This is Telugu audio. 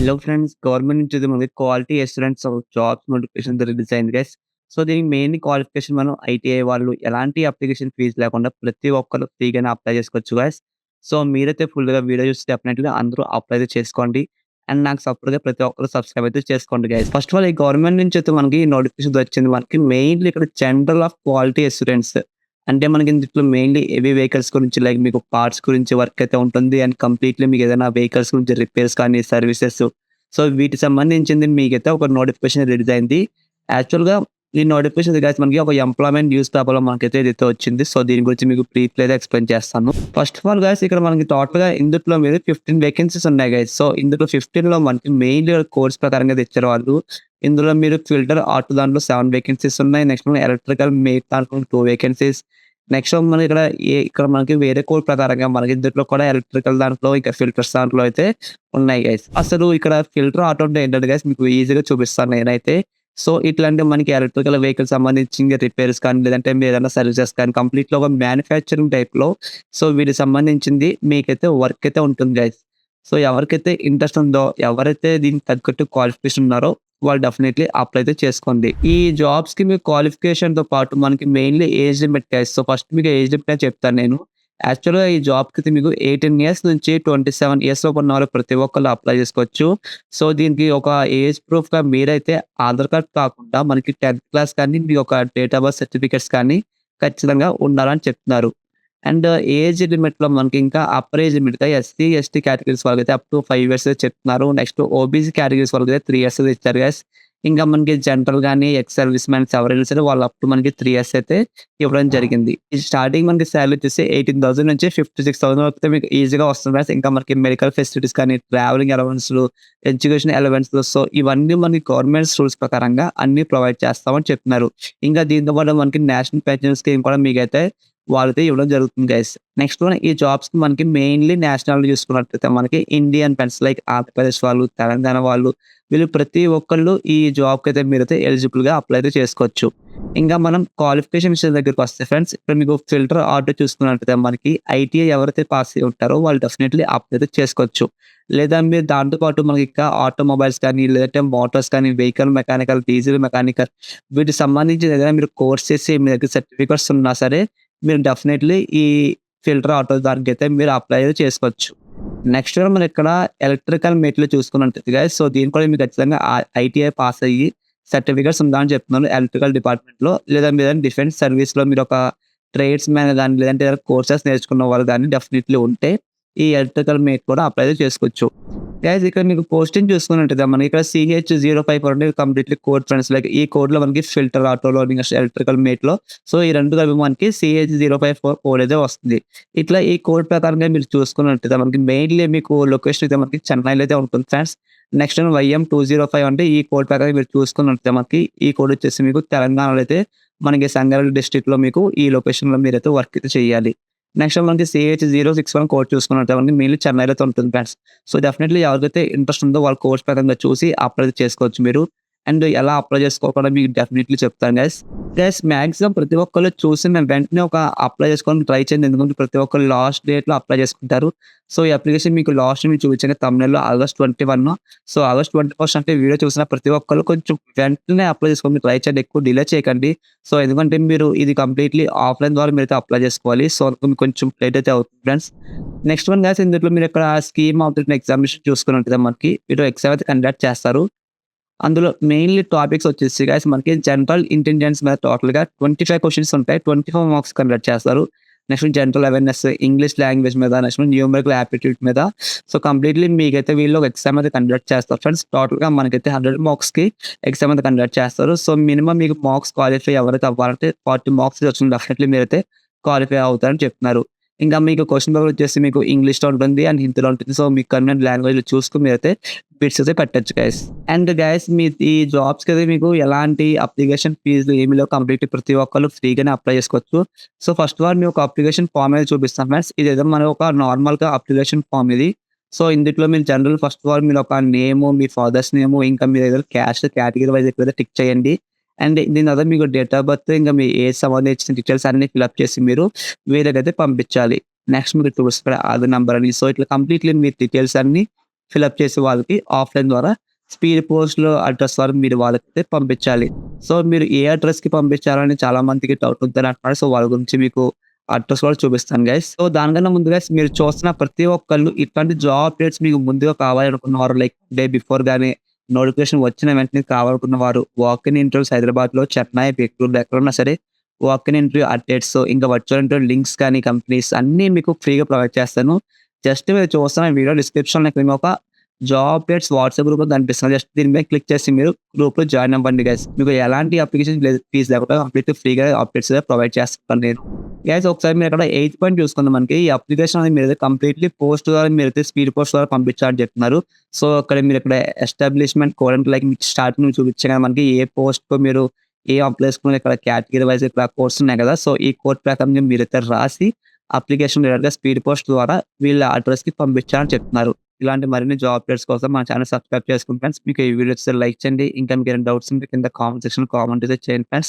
Hello friends. గవర్నమెంట్ నుంచి అయితే మనకి quality assurance of jobs notification release అయింది గైస్. సో, దీనికి మెయిన్ క్వాలిఫికేషన్ మనం ఐటీఐ వాళ్ళు ఎలాంటి అప్లికేషన్ ఫీజ్ లేకుండా ప్రతి ఒక్కరు ఫ్రీగానే అప్లై చేసుకోవచ్చు గైస్. సో, మీరైతే ఫుల్‌గా వీడియో చూసి డెఫినెట్‌గా అందరూ అప్లై అయితే చేసుకోండి. అండ్ నాకు సపోర్ట్‌గా ప్రతి ఒక్కరు సబ్స్క్రైబ్ అయితే చేసుకోండి గైస్. ఫస్ట్ ఆఫ్ ఆల్ ఈ గవర్నమెంట్ నుంచి అయితే మనకి నోటిఫికేషన్ వచ్చింది. మనకి మెయిన్‌లీ ఇక్కడ జనరల్ ఆఫ్ క్వాలిటీ అష్యూరెన్స్. అంటే మనకి ఇందులో మెయిన్‌లీ హెవీ వెహికల్స్ గురించి లైక్ మీకు పార్ట్స్ గురించి వర్క్ అయితే ఉంటుంది. అండ్ కంప్లీట్‌లీ మీకు ఏదైనా వెహికల్స్ గురించి రిపేర్స్ కానీ, సర్వీసెస్ సో, వీటికి సంబంధించింది మీకైతే ఒక నోటిఫికేషన్ రిలీజ్ అయింది. యాక్చువల్‌గా ఈ నోటిఫికేషన్ గైస్ మనకి ఒక ఎంప్లాయ్‌మెంట్ న్యూస్ పేపర్‌లో మనకైతే ఇదైతే వచ్చింది. సో, దీని గురించి మీకు బ్రీఫ్‌లో అయితే ఎక్స్‌ప్లెయిన్ చేస్తాను. ఫస్ట్ ఆఫ్ ఆల్ గైస్ ఇక్కడ మనకి టోటల్‌గా ఇందుట్లో మీద 15 వేకెన్సీస్ ఉన్నాయి గైస్. సో, ఇందులో 15లో మనకి మెయిన్‌లీ కోర్స్ ప్రకారంగా అయితే ఇచ్చారు వాళ్ళు. ఇందులో మీరు ఫిల్టర్ ఆటో దాంట్లో 7 వేకెన్సీస్ ఉన్నాయి. నెక్స్ట్ ఎలక్ట్రికల్ మేట్ దాంట్లో 2 వేకెన్సీస్. నెక్స్ట్ మనకి ఇక్కడ మనకి వేరే కోడ్ ప్రకారంగా మనకి ఇందులో కూడా ఎలక్ట్రికల్ దాంట్లో ఇంకా ఫిల్టర్స్ దాంట్లో అయితే ఉన్నాయి గైస్. అసలు ఇక్కడ ఫిల్టర్ ఆటో అంటే ఏంటంటే గైస్ మీకు ఈజీగా చూపిస్తాను నేనైతే. సో, ఇట్లాంటి మనకి ఎలక్ట్రికల్ వెహికల్ సంబంధించిన రిపేర్స్ కానీ, లేదంటే మీరు ఏదైనా సర్వీసెస్ కానీ కంప్లీట్‌గా ఒక మ్యానుఫ్యాక్చరింగ్ టైప్‌లో సో, వీటికి సంబంధించింది మీకైతే వర్క్ అయితే ఉంటుంది గైస్. సో, ఎవరికైతే ఇంట్రెస్ట్ ఉందో, ఎవరైతే దీనికి తగ్గట్టు క్వాలిఫికేషన్ ఉన్నారో వాళ్ళు డెఫినైట్‌లీ అప్లై అయితే చేసుకోండి. ఈ జాబ్స్‌కి మీ క్వాలిఫికేషన్‌తో పాటు మనకి mainly age limit guys. So, first మీకు ఏజ్ లిమిట్ చెప్తాను నేను. యాక్చువల్‌గా ఈ జాబ్‌కి మీకు 18 ఇయర్స్ నుంచి 27 ఇయర్స్ లోపు ఉన్నవారు ప్రతి ఒక్కళ్ళు అప్లై చేసుకోవచ్చు. సో, దీనికి ఒక ఏజ్ ప్రూఫ్‌గా మీరైతే ఆధార్ కార్డ్ కాకుండా మనకి 10థ్ క్లాస్ కానీ, మీ ఒక డేట్ ఆఫ్ బర్త్ సర్టిఫికేట్స్ కానీ ఖచ్చితంగా ఉండాలని చెప్తున్నారు. అండ్ ఏజ్ లిమిట్‌లో మనకి ఇంకా అప్పర్ ఏజ్ లిమిట్‌గా ఎస్సీ, ఎస్టీ కేటగరీస్ వాళ్ళకైతే అప్ టు 5 ఇయర్స్ చెప్తున్నారు. నెక్స్ట్ ఓబీసీ కేటగరీస్ వాళ్ళకైతే 3 ఇయర్స్ ఇచ్చారు గైస్. ఇంకా మనకి జనరల్ గాని, ఎక్స్ సర్వీస్ మ్యాన్స్ ఎవరైనా సరే వాళ్ళు అప్ టు మనకి 3 ఇయర్స్ అయితే ఇవ్వడం జరిగింది. ఈ స్టార్టింగ్ మనకి సాలరీ వచ్చేసి 18,000 నుంచి 56,000 వరకు అయితే మీకు ఈజీగా వస్తుంది గైస్. ఇంకా మనకి మెడికల్ ఫెసిలిటీస్ కానీ, ట్రావెలింగ్ అలవెన్స్‌లు, ఎడ్యుకేషన్ అలవెన్స్‌లు సో, ఇవన్నీ మనకి గవర్నమెంట్ రూల్స్ ప్రకారంగా అన్నీ ప్రొవైడ్ చేస్తామని చెప్తున్నారు. ఇంకా దీంతో పాటు మనకి నేషనల్ పెన్షన్ స్కీమ్ కూడా మీకైతే వాళ్ళైతే ఇవ్వడం జరుగుతుంది గైస్. నెక్స్ట్ వన్ ఈ జాబ్స్‌కి మనకి మెయిన్‌లీ నేషనాలిటీ చూసుకున్నట్లయితే మనకి ఇండియన్ పెన్స్ లైక్ ఆంధ్రప్రదేశ్ వాళ్ళు, తెలంగాణ వాళ్ళు వీళ్ళు ప్రతి ఒక్కళ్ళు ఈ జాబ్‌కైతే మీరైతే ఎలిజిబుల్‌గా అప్లై అయితే చేసుకోవచ్చు. ఇంకా మనం క్వాలిఫికేషన్ విషయం దగ్గరికి వస్తే ఫ్రెండ్స్ ఇక్కడ మీకు ఫిల్టర్ ఆటో చూసుకున్నట్లయితే మనకి ఐటీఐ ఎవరైతే పాస్ అయ్యి ఉంటారో వాళ్ళు డెఫినైట్‌లీ అప్లై అయితే చేసుకోవచ్చు. లేదా మీరు దాంతో పాటు మనకి ఇంకా ఆటోమొబైల్స్ కానీ, లేదంటే మోటార్స్ కానీ, వెహికల్ మెకానికల్, డీజిల్ మెకానికల్ వీటికి సంబంధించి ఏదైనా మీరు కోర్స్ చేసి మీ దగ్గర సర్టిఫికేట్స్ ఉన్నా సరే మీరు డెఫినైట్‌లీ ఈ ఫిల్టర్ ఆటో దానికైతే మీరు అప్లై అయితే చేసుకోవచ్చు. నెక్స్ట్ మనం ఇక్కడ ఎలక్ట్రికల్ మెట్లు చూసుకున్నట్టయితే గైస్ సో, దీనికి కూడా మీకు ఖచ్చితంగా ఐటీఐ పాస్ అయ్యి సర్టిఫికేట్స్ ఉందా అని చెప్తున్నాను ఎలక్ట్రికల్ డిపార్ట్మెంట్‌లో. లేదా మీరు డిఫెన్స్ సర్వీస్‌లో మీరు ఒక ట్రేడ్స్ మ్యాన్ గాని, లేదంటే ఏదైనా కోర్సెస్ నేర్చుకున్న వాళ్ళు గాని డెఫినైట్‌లీ ఉంటే ఈ ఎలక్ట్రికల్ మేట్ కూడా అప్లై అయితే చేసుకోవచ్చు. గైస్ ఇక్కడ మీకు పోస్టింగ్ చూసుకున్నట్టయితే మనకి ఇక్కడ CH-05 అనేది కంప్లీట్‌లీ కోడ్ ఫ్రెండ్స్ లైక్ ఈ కోడ్‌లో మనకి ఫిల్టర్ ఆటోలో, నెక్స్ట్ ఎలక్ట్రికల్ మేట్‌లో సో, ఈ 2 కలిపి మనకి CH-054 కోడ్ అయితే వస్తుంది. ఇట్లా ఈ కోడ్ ప్రకారంగా మీరు చూసుకున్నట్టయితే మనకి మెయిన్‌లీ మీకు లొకేషన్ అయితే మనకి చెన్నైలో అయితే ఉంటుంది ఫ్రెండ్స్. నెక్స్ట్ YM-205 అంటే ఈ కోడ్ ప్రకారం మీరు చూసుకున్నట్టయితే మనకి ఈ కోడ్ వచ్చేసి మీకు తెలంగాణలో అయితే మనకి సంగారెడ్డి డిస్ట్రిక్ట్‌లో మీకు ఈ లొకేషన్‌లో మీరైతే వర్క్ అయితే చేయాలి. నెక్స్ట్ మనకి CH-061 కోడ్ చూసుకున్నట్టయితే మనకి మెయిన్‌లీ చెన్నైలో అయితే ఉంటుంది ఫ్రెండ్స్. సో, డెఫినైట్‌లీ ఎవరికైతే ఇంట్రెస్ట్ ఉందో వాళ్ళ కోర్స్ ప్రకారంగా చూసి అప్లై చేసుకోవచ్చు మీరు. అండ్ ఎలా అప్లై చేసుకోవాలో కూడా మీకు డెఫినైట్‌లీ చెప్తాను గైస్. గైస్ మాక్సిమం ప్రతి ఒక్కళ్ళు చూసిన వెంటనే ఒక అప్లై చేసుకోవడానికి ట్రై చేయండి. ఎందుకంటే ప్రతి ఒక్కళ్ళు లాస్ట్ డేట్‌లో అప్లై చేసుకుంటారు. సో, ఈ అప్లికేషన్ మీకు లాస్ట్ మీకు చూపించాను థంబ్‌నెయిల్‌లో ఆగస్ట్ 21 సో, ఆగస్ట్ 21 అంటే వీడియో చూసిన ప్రతి ఒక్కళ్ళు కొంచెం వెంటనే అప్లై చేసుకోవడానికి ట్రై చేయండి. ఎక్కువ డిలే చేయకండి. సో, ఎందుకంటే మీరు ఇది కంప్లీట్‌లీ ఆఫ్‌లైన్ ద్వారా మీరైతే అప్లై చేసుకోవాలి. సో, మీకు కొంచెం లేట్ అయితే అవుతుంది ఫ్రెండ్స్. నెక్స్ట్ వన్ గైస్ ఇందులో మీరు ఇక్కడ స్కీమ్ ఆఫ్ రిటన్ ఎగ్జామినేషన్ చూసుకున్నట్టయితే మనకి మీరు ఎగ్జామ్ అయితే కండక్ట్ చేస్తారు. అందులో మెయిన్‌లీ టాపిక్స్ వచ్చేసి గైస్ మనకి జనరల్ ఇంటెలిజెన్స్ మీద టోటల్‌గా 25 క్వెషన్స్ ఉంటాయి. 24 మార్క్స్ కండక్ట్ చేస్తారు. Next general awareness, English language మీద, నెక్స్ట్ న్యూమరికల్ యాప్టిట్యూడ్ మీద. సో, కంప్లీట్‌లీ మీకైతే వీళ్ళు ఒక ఎగ్జామ్ అయితే కండక్ట్ చేస్తారు ఫ్రెండ్స్. టోటల్‌గా మనకైతే 100 మార్క్స్‌కి ఎగ్జామ్ అయితే కండక్ట్ చేస్తారు. సో, మినిమమ్ మీకు మార్క్స్ క్వాలిఫై ఎవరైతే అవ్వాలంటే 40 మార్క్స్ వచ్చిన డెఫినైట్‌లీ మీరైతే క్వాలిఫై అవుతారని చెప్తున్నారు. ఇంకా మీకు క్వెషన్ పేపర్ వచ్చేసి మీకు ఇంగ్లీష్‌లో ఉంటుంది అండ్ హిందీలో ఉంటుంది. సో, మీకు కన్వీనియంట్ లాంగ్వేజ్‌లో చూసుకొని మీరైతే బిట్స్ అయితే పెట్టొచ్చు గైస్. అండ్ గైస్ మీ ఈ జాబ్స్‌కి అయితే మీకు ఎలాంటి అప్లికేషన్ ఫీజులు ఏమి లేవు. కంప్లీట్‌లీ ప్రతి ఒక్కళ్ళు ఫ్రీగానే అప్లై చేసుకోవచ్చు. సో, ఫస్ట్ ఆల్ మీకు ఒక అప్లికేషన్ ఫార్మ్ అయితే చూపిస్తాను ఫ్రెండ్స్. ఇదేదో మన ఒక నార్మల్‌గా అప్లికేషన్ ఫార్మ్ ఇది. సో, ఇందులో మీరు జనరల్ ఫస్ట్ ఆల్ మీరు ఒక నేము, మీ ఫాదర్స్ నేము, ఇంకా మీ దగ్గర క్యాస్ట్ కేటగిరీ వైస్ ఇక్కడైతే టిక్ చేయండి. అండ్ దీని తర్వాత మీకు డేట్ ఆఫ్ బర్త్, ఇంకా మీ ఏజ్ సంబంధించిన డీటెయిల్స్ అన్నీ ఫిలప్ చేసి మీరు వీళ్ళకైతే పంపించాలి. నెక్స్ట్ మీకు చూపిస్తారు ఆధార్ నంబర్ అని. సో, ఇట్లా కంప్లీట్‌లీ మీ డీటెయిల్స్ అన్నీ ఫిలప్ చేసి వాళ్ళకి ఆఫ్‌లైన్ ద్వారా స్పీడ్ పోస్ట్‌లో అడ్రస్ ద్వారా మీరు వాళ్ళకైతే పంపించాలి. సో, మీరు ఏ అడ్రస్‌కి పంపించాలని చాలా మందికి డౌట్ ఉందని అంటున్నారు. సో, వాళ్ళ గురించి మీకు అడ్రస్ కూడా చూపిస్తాను గైస్. సో, దానికన్నా ముందు గైస్ మీరు చూస్తున్న ప్రతి ఒక్కళ్ళు ఇట్లాంటి జాబ్ అప్డేట్స్ మీకు ముందుగా కావాలనుకున్నవారు లైక్ డే బిఫోర్ గాని నోటిఫికేషన్ వచ్చిన వెంటనే కావాలనుకున్న వారు వాక్ ఇన్ ఇంటర్వ్యూస్ హైదరాబాద్‌లో, చెన్నై, బెంగుళూరులో ఎక్కడున్నా సరే వాక్ ఇన్ ఇంటర్వ్యూ అప్డేట్స్ ఇంకా వర్చువల్ ఇంటర్వ్యూ లింక్స్ కానీ కంపెనీస్ అన్నీ మీకు ఫ్రీగా ప్రొవైడ్ చేస్తాను. జస్ట్ మీరు చూస్తున్న వీడియో డిస్క్రిప్షన్‌లో క్రింద ఒక జాబ్ అప్డేట్స్ వాట్సాప్ గ్రూప్ కనిపిస్తుంది. జస్ట్ దీని మీద క్లిక్ చేసి మీరు గ్రూప్‌లో జాయిన్ అవ్వండి గైస్. మీకు ఎలాంటి అప్లికేషన్ లేదు ఫీజ్ లేకుండా కంప్లీట్ ఫ్రీగా అప్డేట్స్ ప్రొవైడ్ చేస్తాను నేను. గైస్ ఒకసారి మీరు అక్కడ 8th పాయింట్ చూసుకుందాం మనకి. ఈ అప్లికేషన్ అనేది మీరైతే కంప్లీట్‌లీ పోస్ట్ ద్వారా మీరైతే స్పీడ్ పోస్ట్ ద్వారా పంపించాలని చెప్తున్నారు. సో, అక్కడ మీరు ఇక్కడ ఎస్టాబ్లిష్‌మెంట్ కోడ్ అంటే లైక్ మీకు స్టార్టింగ్ చూపించాను కదా మనకి ఏ పోస్ట్‌కో మీరు ఏ అప్లై చేసుకున్న ఇక్కడ కేటగిరీ వైస్ ఇక్కడ కోడ్స్ ఉన్నాయి కదా! సో, ఈ కోడ్ ప్రకారం మీరైతే రాసి అప్లికేషన్ డైరెక్ట్‌గా స్పీడ్ పోస్ట్ ద్వారా వీళ్ళ అడ్రస్‌కి పంపించాలని చెప్తున్నారు. ఇలాంటి మరిన్ని జాబ్ అప్డేట్స్ కోసం మన ఛానెల్ సబ్స్క్రైబ్ చేసుకోండి ఫ్రెండ్స్. మీకు ఈ వీడియో నచ్చితే లైక్ చేయండి. ఇంకా మీకు ఏమైనా డౌట్స్ ఉంటే కింద కామెంట్ సెక్షన్‌లో కామెంట్ అయితే చేయండి ఫ్రెండ్స్.